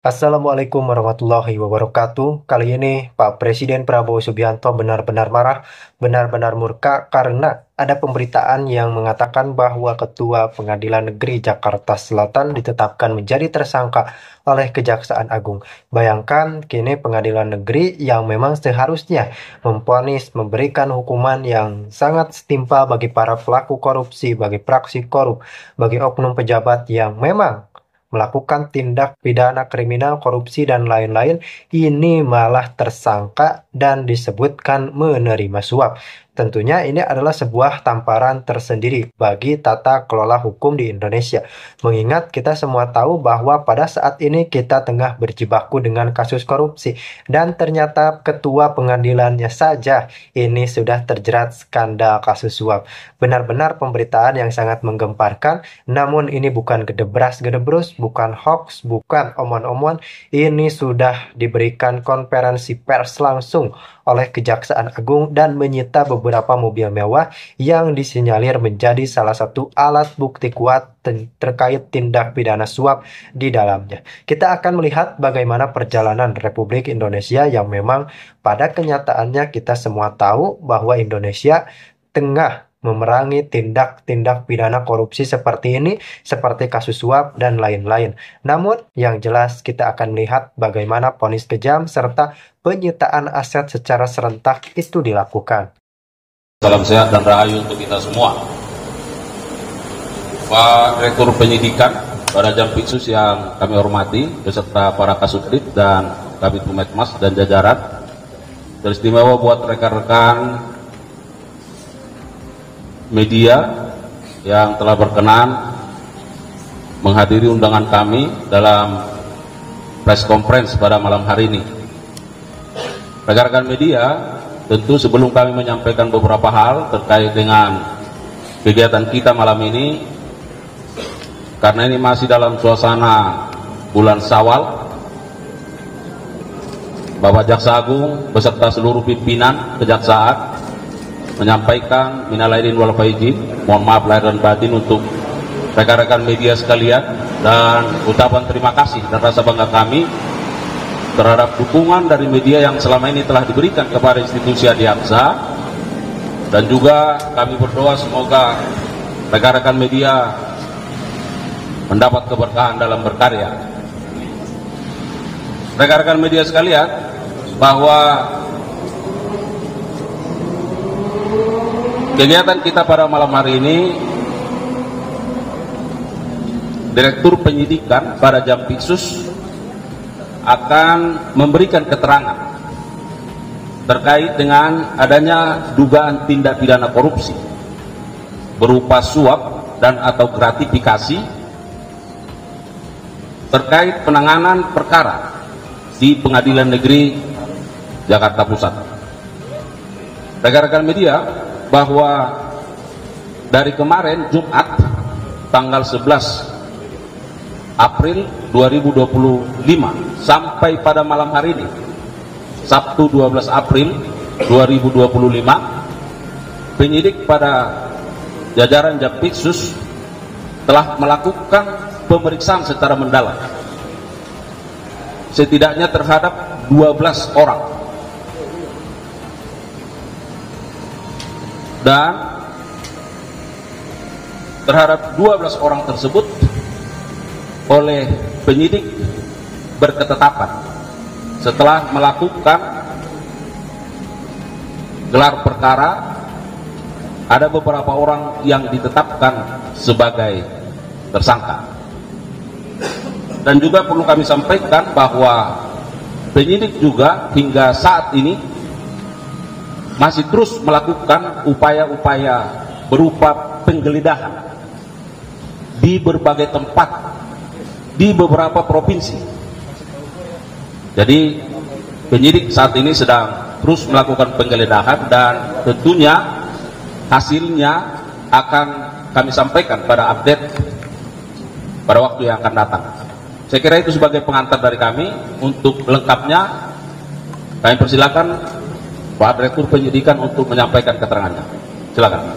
Assalamualaikum warahmatullahi wabarakatuh. Kali ini Pak Presiden Prabowo Subianto benar-benar marah, benar-benar murka karena ada pemberitaan yang mengatakan bahwa Ketua Pengadilan Negeri Jakarta Selatan ditetapkan menjadi tersangka oleh Kejaksaan Agung. Bayangkan kini Pengadilan Negeri yang memang seharusnya memvonis memberikan hukuman yang sangat setimpal bagi para pelaku korupsi, bagi praksi korup, bagi oknum pejabat yang memang melakukan tindak pidana kriminal, korupsi, dan lain-lain, ini malah tersangka dan disebutkan menerima suap. Tentunya ini adalah sebuah tamparan tersendiri bagi tata kelola hukum di Indonesia. Mengingat kita semua tahu bahwa pada saat ini kita tengah berjibaku dengan kasus korupsi dan ternyata ketua pengadilannya saja ini sudah terjerat skandal kasus suap. Benar-benar pemberitaan yang sangat menggemparkan, namun ini bukan gedebras-gedebrus, bukan hoax, bukan omon-omon. Ini sudah diberikan konferensi pers langsung oleh Kejaksaan Agung dan menyita beberapa mobil mewah yang disinyalir menjadi salah satu alat bukti kuat terkait tindak pidana suap di dalamnya. Kita akan melihat bagaimana perjalanan Republik Indonesia yang memang pada kenyataannya kita semua tahu bahwa Indonesia tengah memerangi tindak-tindak pidana korupsi seperti ini, seperti kasus suap dan lain-lain. Namun, yang jelas kita akan melihat bagaimana vonis kejam serta penyitaan aset secara serentak itu dilakukan. Salam sehat dan rahayu untuk kita semua. Pak Rektor Penyidikan, para Jampitsus yang kami hormati, beserta para Kasubdit dan Kabid Humas dan jajaran, teristimewa buat rekan-rekan media yang telah berkenan menghadiri undangan kami dalam press conference pada malam hari ini. Rekan-rekan media, tentu sebelum kami menyampaikan beberapa hal terkait dengan kegiatan kita malam ini, karena ini masih dalam suasana bulan Syawal, Bapak Jaksa Agung beserta seluruh pimpinan Kejaksaan menyampaikan minal aidin wal faizin, mohon maaf lahir dan batin untuk rekan-rekan media sekalian, dan ucapan terima kasih dan rasa bangga kami terhadap dukungan dari media yang selama ini telah diberikan kepada institusi Adiaksa, dan juga kami berdoa semoga rekan-rekan media mendapat keberkahan dalam berkarya. Rekan-rekan media sekalian, bahwa kegiatan kita pada malam hari ini, Direktur Penyidikan pada Jampitsus akan memberikan keterangan terkait dengan adanya dugaan tindak pidana korupsi berupa suap dan atau gratifikasi terkait penanganan perkara di Pengadilan Negeri Jakarta Pusat. Rekan-rekan media, bahwa dari kemarin Jumat tanggal 11 April 2025 sampai pada malam hari ini Sabtu 12 April 2025, penyidik pada jajaran Jampitsus telah melakukan pemeriksaan secara mendalam setidaknya terhadap 12 orang, dan terhadap 12 orang tersebut oleh penyidik berketetapan setelah melakukan gelar perkara, ada beberapa orang yang ditetapkan sebagai tersangka. Dan juga perlu kami sampaikan bahwa penyidik juga hingga saat ini masih terus melakukan upaya-upaya berupa penggeledahan di berbagai tempat di beberapa provinsi. Jadi penyidik saat ini sedang terus melakukan penggeledahan, dan tentunya hasilnya akan kami sampaikan pada update pada waktu yang akan datang. Saya kira itu sebagai pengantar dari kami. Untuk lengkapnya kami persilakan Pak Direktur Penyidikan untuk menyampaikan keterangannya. Silakan.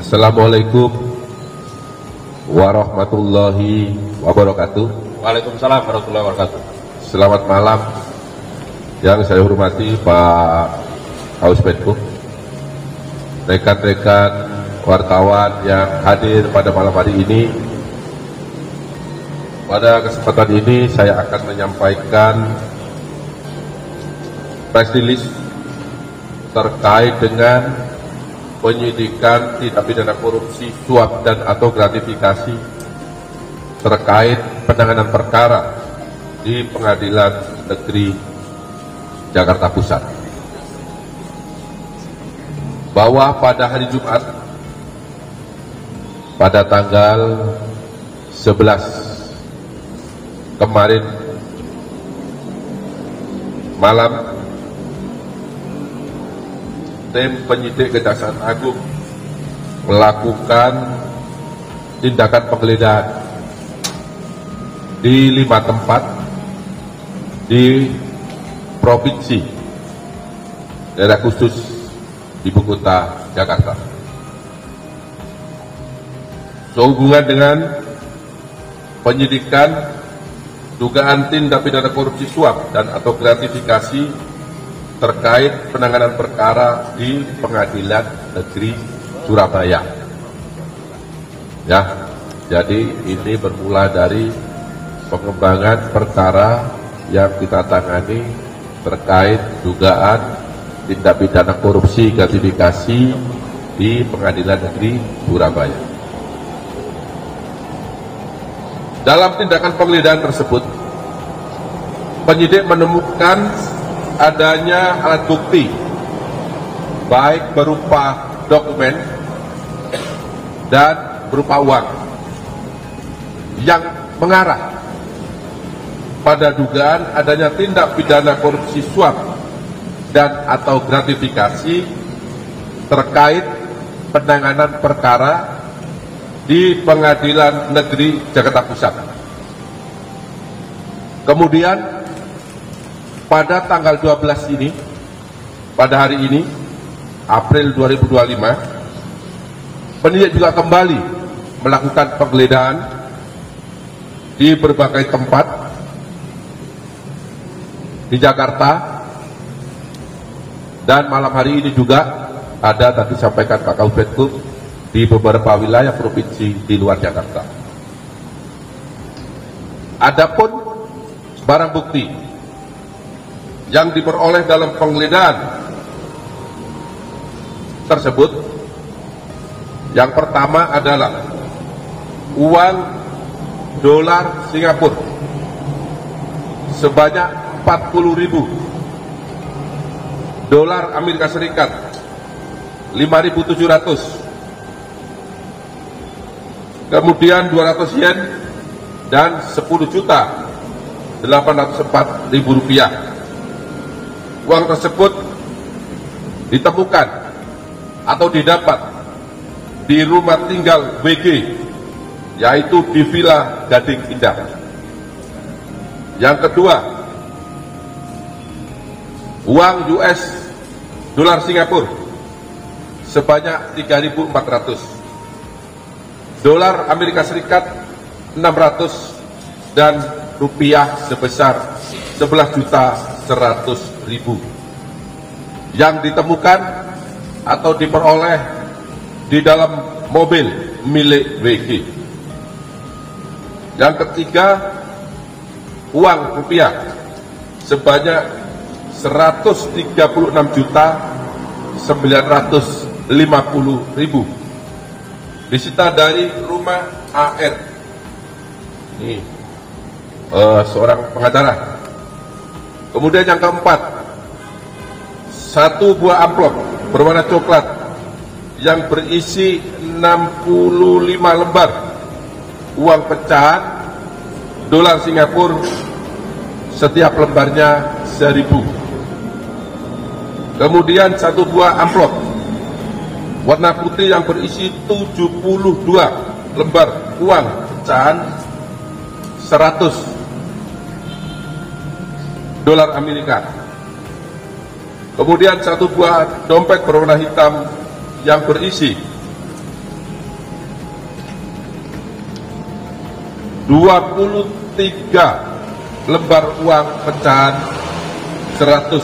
Assalamualaikum warahmatullahi wabarakatuh. Waalaikumsalam warahmatullahi wabarakatuh. Selamat malam yang saya hormati Pak Kaus Menko, rekan-rekan wartawan yang hadir pada malam hari ini. Pada kesempatan ini saya akan menyampaikan press release terkait dengan penyidikan tindak pidana korupsi, suap dan atau gratifikasi terkait penanganan perkara di Pengadilan Negeri Jakarta Pusat. Bahwa pada hari Jumat pada tanggal 11 kemarin malam, tim penyidik Kejaksaan Agung melakukan tindakan penggeledahan di 5 tempat di provinsi daerah khusus ibu kota Jakarta. Sehubungan dengan penyidikan dugaan tindak pidana korupsi suap dan atau gratifikasi terkait penanganan perkara di Pengadilan Negeri Surabaya. Ya, jadi ini bermula dari pengembangan perkara yang kita tangani terkait dugaan tindak pidana korupsi gratifikasi di Pengadilan Negeri Surabaya. Dalam tindakan penggeledahan tersebut, penyidik menemukan adanya alat bukti baik berupa dokumen dan berupa uang yang mengarah pada dugaan adanya tindak pidana korupsi suap dan atau gratifikasi terkait penanganan perkara di Pengadilan Negeri Jakarta Pusat. Kemudian pada tanggal 12 ini, pada hari ini, April 2025, penyidik juga kembali melakukan penggeledahan di berbagai tempat di Jakarta, dan malam hari ini juga ada tadi sampaikan Pak Kaus Menko di beberapa wilayah provinsi di luar Jakarta. Adapun barang bukti yang diperoleh dalam penggeledahan tersebut, yang pertama adalah uang dolar Singapura sebanyak 40.000, dolar Amerika Serikat 5.700, kemudian 200 yen dan 10.804.000 rupiah. Uang tersebut ditemukan atau didapat di rumah tinggal WG, yaitu di Villa Gading Indah. Yang kedua, uang US dolar Singapura sebanyak 3.400, dolar Amerika Serikat 600, dan rupiah sebesar 11.100.000 yang ditemukan atau diperoleh di dalam mobil milik WG. Yang ketiga, uang rupiah sebanyak 136.950.000 disita dari rumah AR, ini seorang pengacara. Kemudian yang keempat, satu buah amplop berwarna coklat yang berisi 65 lembar uang pecahan dolar Singapura, setiap lembarnya 1.000. Kemudian satu buah amplop warna putih yang berisi 72 lembar uang pecahan 100 dolar Amerika. Kemudian satu buah dompet berwarna hitam yang berisi 23 lembar uang pecahan $100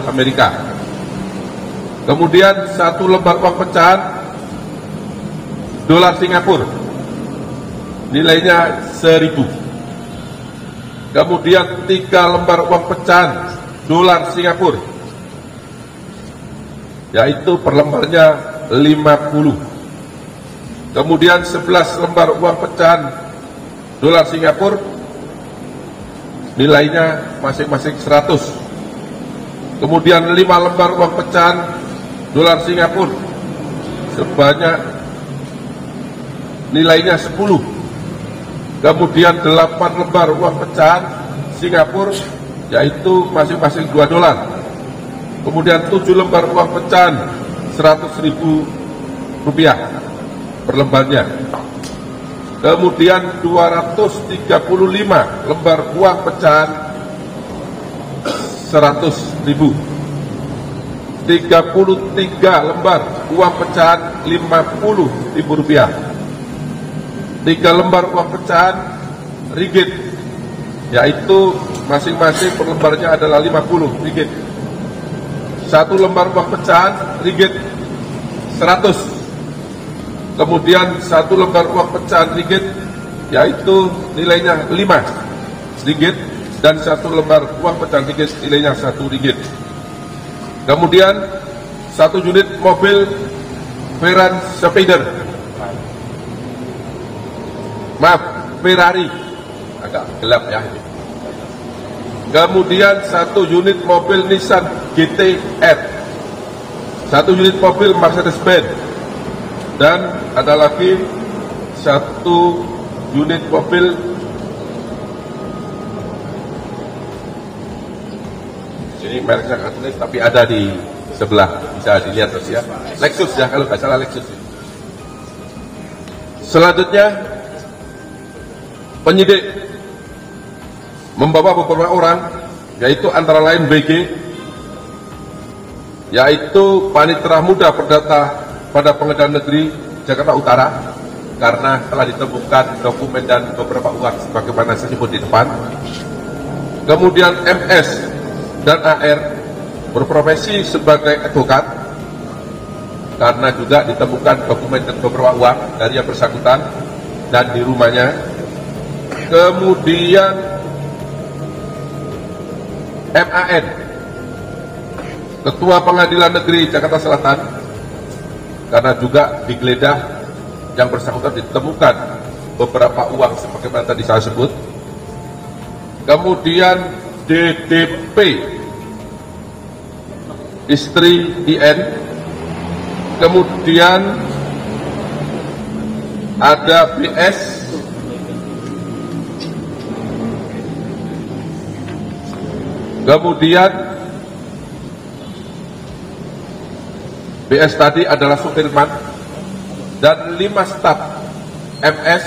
Amerika. Kemudian 1 lembar uang pecahan dolar Singapura, nilainya 1.000. Kemudian 3 lembar uang pecahan dolar Singapura, yaitu per lembarnya 50. Kemudian 11 lembar uang pecahan dolar Singapura, nilainya masing-masing 100. Kemudian 5 lembar uang pecahan dolar Singapura sebanyak nilainya 10. Kemudian 8 lembar uang pecahan Singapura, yaitu masing-masing $2. Kemudian 7 lembar uang pecahan Rp100.000 per lembarnya. Kemudian 235 lembar uang pecahan Rp100.000. 33 lembar uang pecahan Rp50.000. 3 lembar uang pecahan ringgit, yaitu masing-masing per lembarnya adalah Rp50. 1 lembar uang pecahan ringgit 100. Kemudian 1 lembar uang pecahan ringgit, yaitu nilainya Rp5, dan 1 lembar uang pecahan ringgit nilainya Rp1. Kemudian 1 unit mobil Veran Spider, Ferrari, agak gelap ya ini. Kemudian 1 unit mobil Nissan GT-R, 1 unit mobil Mercedes-Benz, dan ada lagi 1 unit mobil ini mereknya nggak tulis tapi ada di sebelah, bisa dilihat terus ya, Lexus ya, kalau nggak salah Lexus. Selanjutnya penyidik membawa beberapa orang, yaitu antara lain BG, yaitu Panitera Muda Perdata pada Pengadilan Negeri Jakarta Utara, karena telah ditemukan dokumen dan beberapa uang sebagaimana saya sebut di depan. Kemudian MS dan AR berprofesi sebagai advokat, karena juga ditemukan dokumen dan beberapa uang dari yang bersangkutan dan di rumahnya. Kemudian MAN, Ketua Pengadilan Negeri Jakarta Selatan, karena juga digeledah yang bersangkutan ditemukan beberapa uang sebagaimana tadi saya sebut. Kemudian DDP, istri IN. Kemudian ada BS, kemudian BS tadi adalah Sudirman, dan 5 staf MS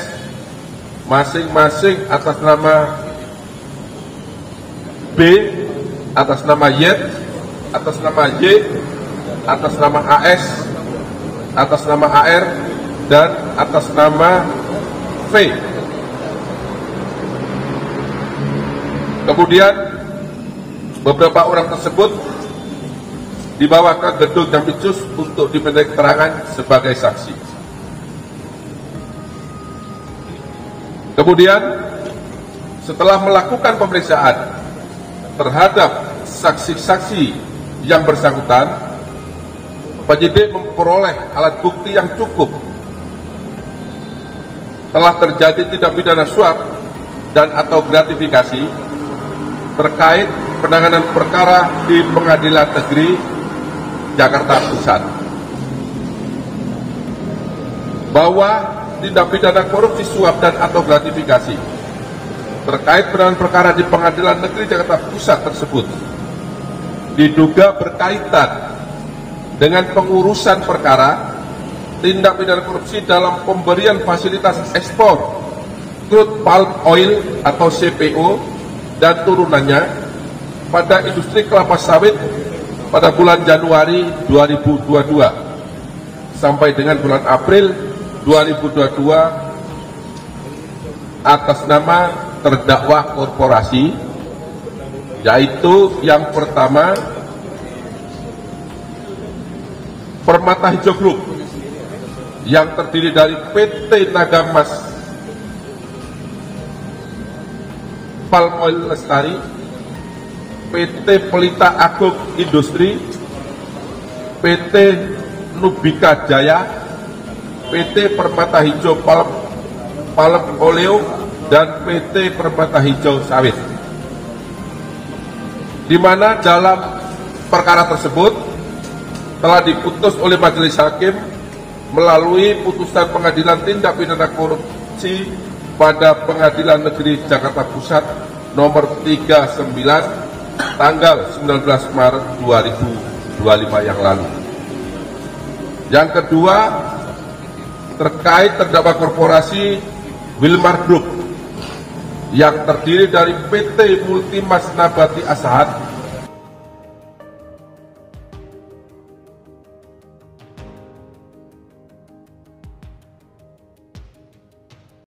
masing-masing atas nama B, atas nama Y, atas nama Y, atas nama AS, atas nama AR, dan atas nama V. Kemudian beberapa orang tersebut dibawa ke gedung Jampitsus untuk dimintai keterangan sebagai saksi. Kemudian setelah melakukan pemeriksaan terhadap saksi-saksi yang bersangkutan, penyidik memperoleh alat bukti yang cukup. Telah terjadi tindak pidana suap dan atau gratifikasi terkait penanganan perkara di Pengadilan Negeri Jakarta Pusat, bahwa tindak pidana korupsi suap dan atau gratifikasi terkait penanganan perkara di Pengadilan Negeri Jakarta Pusat tersebut diduga berkaitan dengan pengurusan perkara tindak pidana korupsi dalam pemberian fasilitas ekspor crude palm oil atau CPO dan turunannya pada industri kelapa sawit pada bulan Januari 2022 sampai dengan bulan April 2022 atas nama terdakwa korporasi, yaitu yang pertama Permata Hijau Group yang terdiri dari PT Nagamas Palm Oil Lestari, PT Pelita Agung Industri, PT Nubika Jaya, PT Permata Hijau Palm Oleo, dan PT Permata Hijau Sawit. Di mana dalam perkara tersebut telah diputus oleh majelis hakim melalui putusan Pengadilan Tindak Pidana Korupsi pada Pengadilan Negeri Jakarta Pusat nomor 39 tanggal 19 Maret 2025 yang lalu. Yang kedua, terkait terdakwa korporasi Wilmar Group yang terdiri dari PT Multimas Nabati Asahat,